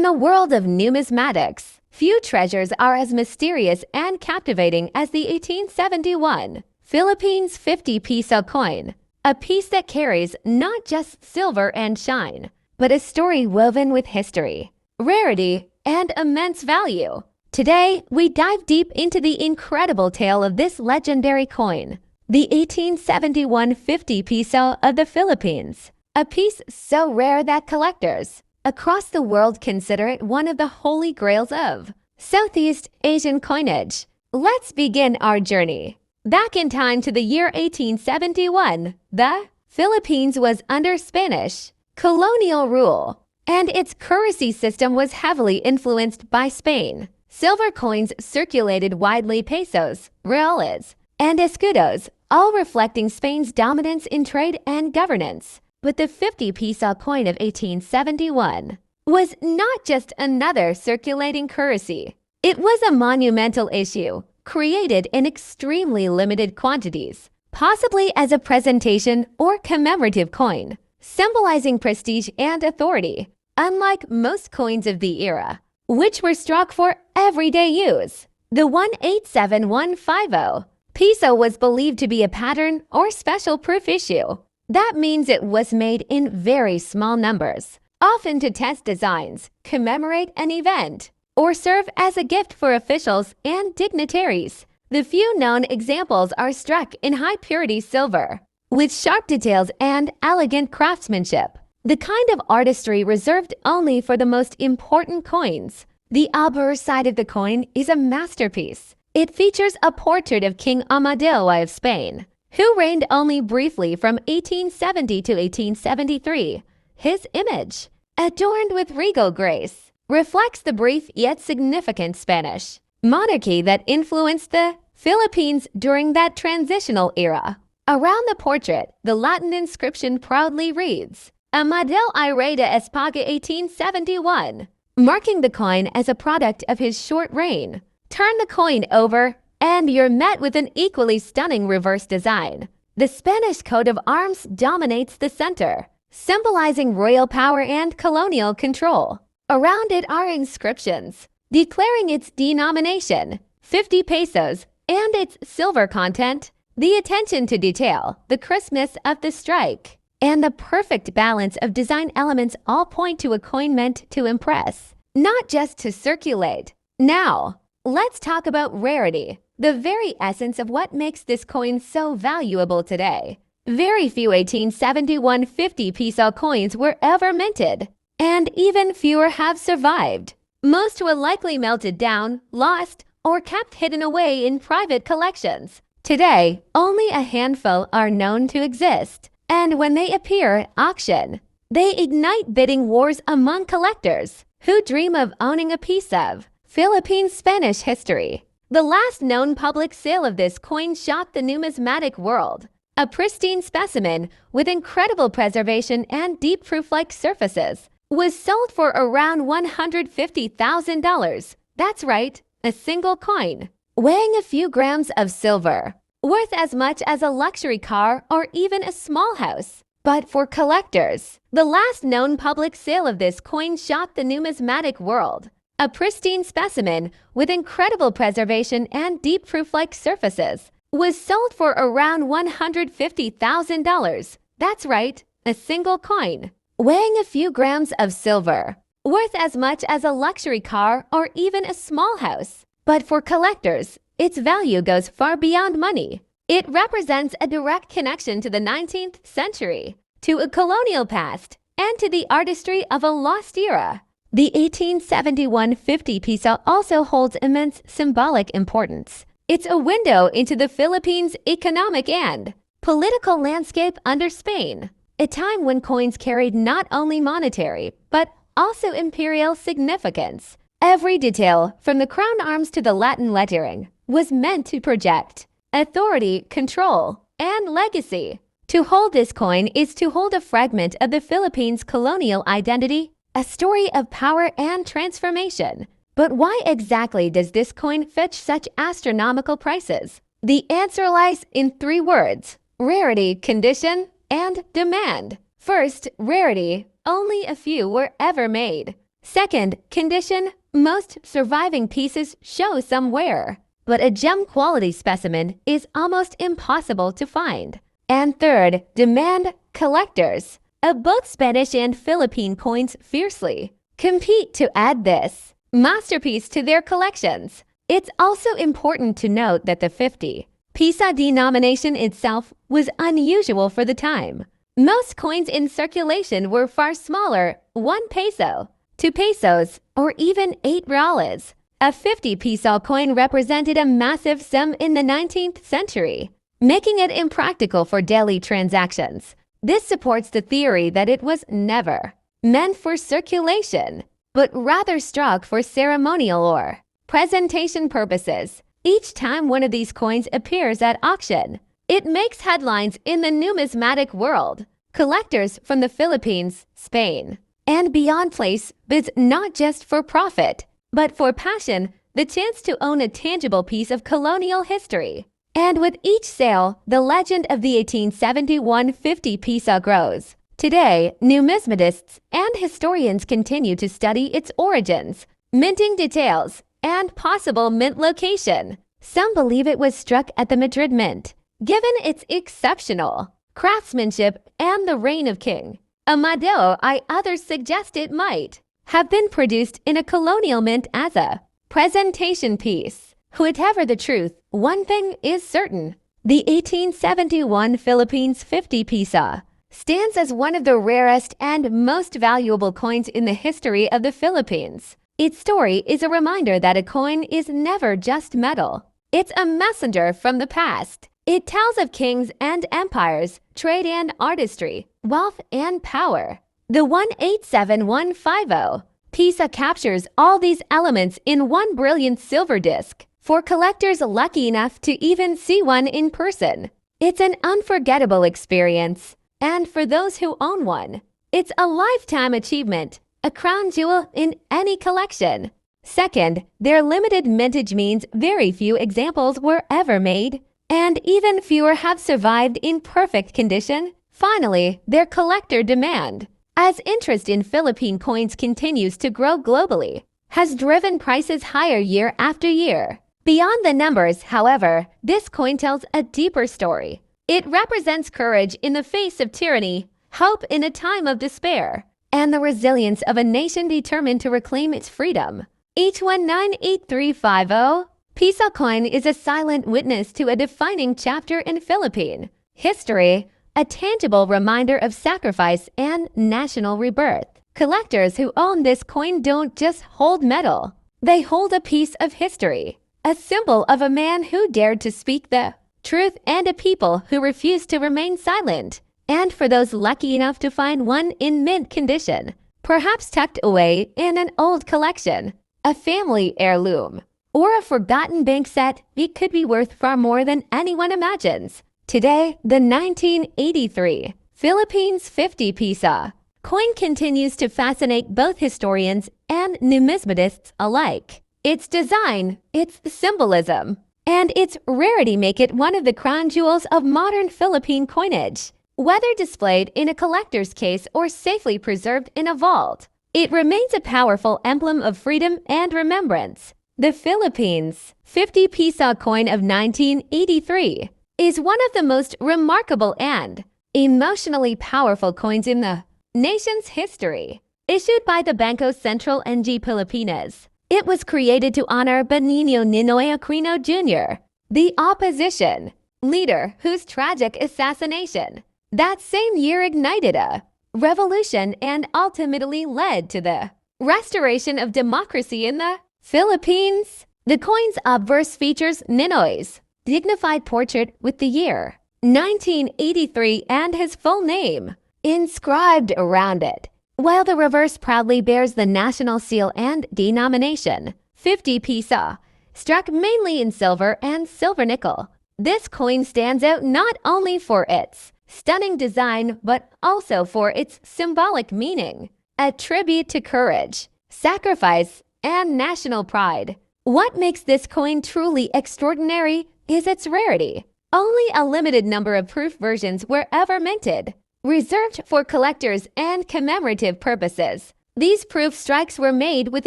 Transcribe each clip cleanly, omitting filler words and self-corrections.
In the world of numismatics, few treasures are as mysterious and captivating as the 1871 Philippines 50 peso coin, a piece that carries not just silver and shine, but a story woven with history, rarity, and immense value. Today, we dive deep into the incredible tale of this legendary coin, the 1871 50 peso of the Philippines, a piece so rare that collectors across the world consider it one of the holy grails of Southeast Asian coinage. Let's begin our journey. Back in time to the year 1871, the Philippines was under Spanish colonial rule, and its currency system was heavily influenced by Spain. Silver coins circulated widely, pesos, reales, and escudos, all reflecting Spain's dominance in trade and governance. But the 50 peso coin of 1871 was not just another circulating currency. It was a monumental issue, created in extremely limited quantities, possibly as a presentation or commemorative coin, symbolizing prestige and authority, unlike most coins of the era, which were struck for everyday use. The 187150 peso was believed to be a pattern or special proof issue. That means it was made in very small numbers, often to test designs, commemorate an event, or serve as a gift for officials and dignitaries. The few known examples are struck in high-purity silver, with sharp details and elegant craftsmanship, the kind of artistry reserved only for the most important coins. The Obverse side of the coin is a masterpiece. It features a portrait of King Amadeo of Spain, who reigned only briefly from 1870 to 1873. His image, adorned with regal grace, reflects the brief yet significant Spanish monarchy that influenced the Philippines during that transitional era. Around the portrait, the Latin inscription proudly reads, Amadeo I Rey de España 1871, marking the coin as a product of his short reign. Turn the coin over, and you're met with an equally stunning reverse design. The Spanish coat of arms dominates the center, symbolizing royal power and colonial control. Around it are inscriptions declaring its denomination, 50 pesos, and its silver content. The attention to detail, the crispness of the strike, and the perfect balance of design elements all point to a coin meant to impress, not just to circulate. Now, let's talk about rarity, the very essence of what makes this coin so valuable today. Very few 1871 50 peso coins were ever minted, and even fewer have survived. Most were likely melted down, lost, or kept hidden away in private collections. Today, only a handful are known to exist, and when they appear at auction, they ignite bidding wars among collectors who dream of owning a piece of Philippine Spanish history. The last known public sale of this coin shocked the numismatic world. A pristine specimen with incredible preservation and deep proof-like surfaces was sold for around $150,000. That's right, a single coin, weighing a few grams of silver, worth as much as a luxury car or even a small house. But for collectors, the last known public sale of this coin shocked the numismatic world. A pristine specimen with incredible preservation and deep proof-like surfaces was sold for around $150,000. That's right, a single coin, weighing a few grams of silver, worth as much as a luxury car or even a small house. But for collectors, its value goes far beyond money. It represents a direct connection to the 19th century, to a colonial past, and to the artistry of a lost era. The 1871 50 peso also holds immense symbolic importance. It's a window into the Philippines' economic and political landscape under Spain, a time when coins carried not only monetary, but also imperial significance. Every detail, from the crown arms to the Latin lettering, was meant to project authority, control, and legacy. To hold this coin is to hold a fragment of the Philippines' colonial identity, a story of power and transformation. But why exactly does this coin fetch such astronomical prices? The answer lies in three words: rarity, condition, and demand. First, rarity. Only a few were ever made. Second, condition. Most surviving pieces show some wear, but a gem quality specimen is almost impossible to find. And third, demand. Collectors of both Spanish and Philippine coins fiercely compete to add this masterpiece to their collections. It's also important to note that the 50 peso denomination itself was unusual for the time. Most coins in circulation were far smaller, 1 peso, 2 pesos, or even 8 reales. A 50 peso coin represented a massive sum in the 19th century, making it impractical for daily transactions. This supports the theory that it was never meant for circulation, but rather struck for ceremonial or presentation purposes. Each time one of these coins appears at auction, it makes headlines in the numismatic world. Collectors from the Philippines, Spain, and beyond place bids not just for profit, but for passion, the chance to own a tangible piece of colonial history. And with each sale, the legend of the 1871 50 peso grows. Today, numismatists and historians continue to study its origins, minting details, and possible mint location. Some believe it was struck at the Madrid Mint, given its exceptional craftsmanship and the reign of King Amadeo I. Others suggest it might have been produced in a colonial mint as a presentation piece. Whatever the truth, one thing is certain. The 1871 Philippines 50 peso stands as one of the rarest and most valuable coins in the history of the Philippines. Its story is a reminder that a coin is never just metal. It's a messenger from the past. It tells of kings and empires, trade and artistry, wealth and power. The 187150 peso captures all these elements in one brilliant silver disc. For collectors lucky enough to even see one in person, it's an unforgettable experience. And for those who own one, it's a lifetime achievement, a crown jewel in any collection. Second, their limited mintage means very few examples were ever made, and even fewer have survived in perfect condition. Finally, their collector demand, as interest in Philippine coins continues to grow globally, has driven prices higher year after year. Beyond the numbers, however, this coin tells a deeper story. It represents courage in the face of tyranny, hope in a time of despair, and the resilience of a nation determined to reclaim its freedom. Each 198350 peso coin is a silent witness to a defining chapter in Philippine history, a tangible reminder of sacrifice and national rebirth. Collectors who own this coin don't just hold metal, they hold a piece of history. A symbol of a man who dared to speak the truth and a people who refused to remain silent. And for those lucky enough to find one in mint condition, perhaps tucked away in an old collection, a family heirloom, or a forgotten bank set, it could be worth far more than anyone imagines. Today, the 1983 Philippines 50 peso coin continues to fascinate both historians and numismatists alike. Its design, its symbolism, and its rarity make it one of the crown jewels of modern Philippine coinage. Whether displayed in a collector's case or safely preserved in a vault, it remains a powerful emblem of freedom and remembrance. The Philippines 50 peso coin of 1983 is one of the most remarkable and emotionally powerful coins in the nation's history. Issued by the Bangko Sentral NG Pilipinas, it was created to honor Benigno Ninoy Aquino Jr., the opposition leader whose tragic assassination that same year ignited a revolution and ultimately led to the restoration of democracy in the Philippines. The coin's obverse features Ninoy's dignified portrait with the year 1983 and his full name inscribed around it, while the reverse proudly bears the national seal and denomination 50 peso, struck mainly in silver and silver nickel. This coin stands out not only for its stunning design but also for its symbolic meaning, a tribute to courage, sacrifice, and national pride. What makes this coin truly extraordinary is its rarity. Only a limited number of proof versions were ever minted, reserved for collectors and commemorative purposes. These proof strikes were made with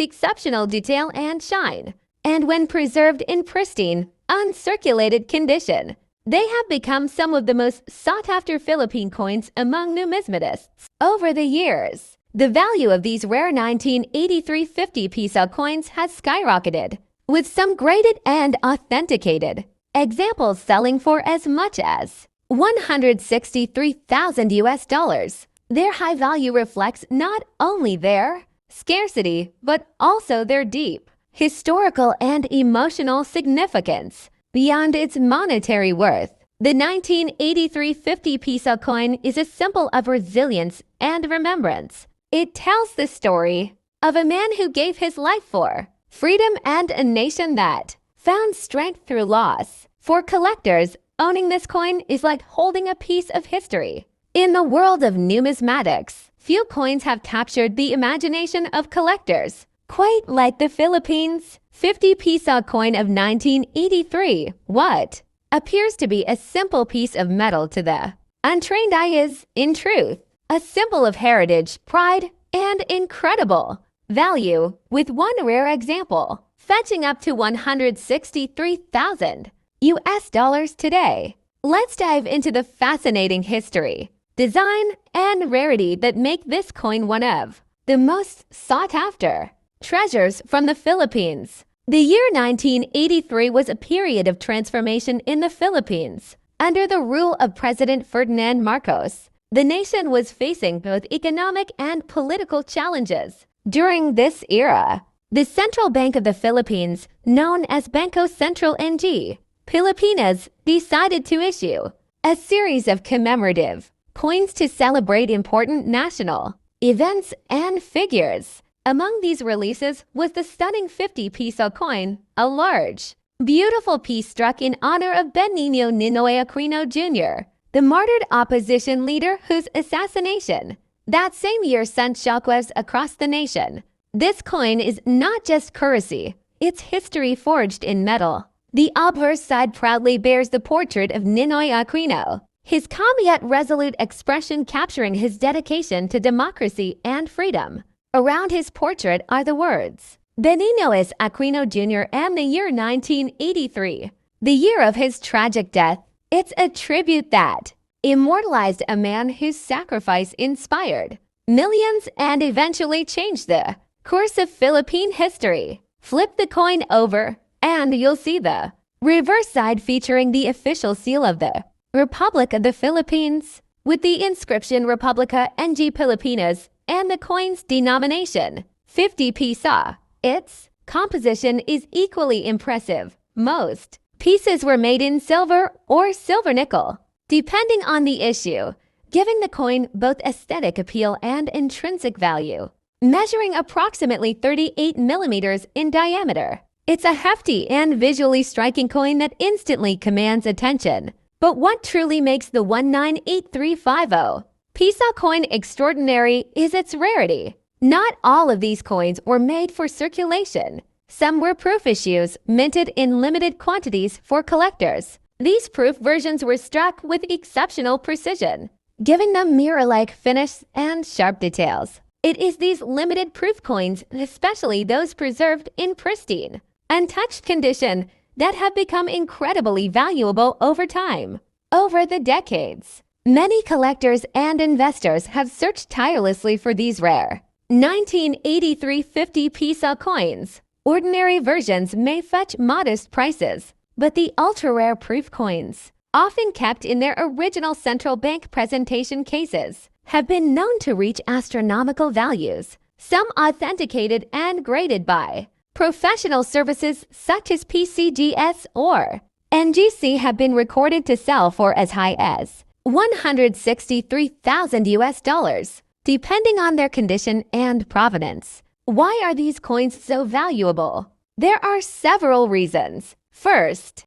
exceptional detail and shine, and when preserved in pristine, uncirculated condition, they have become some of the most sought-after Philippine coins among numismatists. Over the years, the value of these rare 1983 50 peso coins has skyrocketed, with some graded and authenticated examples selling for as much as $163,000. Their high value reflects not only their scarcity, but also their deep historical and emotional significance. Beyond its monetary worth, the 1983 50 peso coin is a symbol of resilience and remembrance. It tells the story of a man who gave his life for freedom and a nation that found strength through loss. For collectors, owning this coin is like holding a piece of history. In the world of numismatics, few coins have captured the imagination of collectors quite like the Philippines' 50 peso coin of 1983. What appears to be a simple piece of metal to the untrained eye is, in truth, a symbol of heritage, pride, and incredible value, with one rare example fetching up to $163,000 today. Let's dive into the fascinating history, design, and rarity that make this coin one of the most sought-after treasures from the Philippines. The year 1983 was a period of transformation in the Philippines. Under the rule of President Ferdinand Marcos, the nation was facing both economic and political challenges. During this era, the Central Bank of the Philippines, known as Bangko Sentral ng Pilipinas, decided to issue a series of commemorative coins to celebrate important national events and figures. Among these releases was the stunning 50 peso coin, a large, beautiful piece struck in honor of Benigno Ninoy Aquino Jr., the martyred opposition leader whose assassination that same year sent shockwaves across the nation. This coin is not just currency, it's history forged in metal. The Obverse side proudly bears the portrait of Ninoy Aquino, his calm yet resolute expression capturing his dedication to democracy and freedom. Around his portrait are the words, Benigno Aquino Jr. and the year 1983, the year of his tragic death. It's a tribute that immortalized a man whose sacrifice inspired millions and eventually changed the course of Philippine history. Flip the coin over and you'll see the reverse side featuring the official seal of the Republic of the Philippines, with the inscription Republica ng Pilipinas and the coin's denomination, 50 peso. Its composition is equally impressive. Most pieces were made in silver or silver nickel, depending on the issue, giving the coin both aesthetic appeal and intrinsic value. Measuring approximately 38 millimeters in diameter, it's a hefty and visually striking coin that instantly commands attention. But what truly makes the 198350 peso coin extraordinary is its rarity. Not all of these coins were made for circulation. Some were proof issues, minted in limited quantities for collectors. These proof versions were struck with exceptional precision, giving them mirror-like finish and sharp details. It is these limited proof coins, especially those preserved in pristine, untouched condition, that have become incredibly valuable over time. Over the decades, many collectors and investors have searched tirelessly for these rare 1983 50 peso coins. Ordinary versions may fetch modest prices, but the ultra-rare proof coins, often kept in their original central bank presentation cases, have been known to reach astronomical values. Some authenticated and graded by professional services such as PCGS or NGC have been recorded to sell for as high as $163,000, depending on their condition and provenance. Why are these coins so valuable? There are several reasons. First,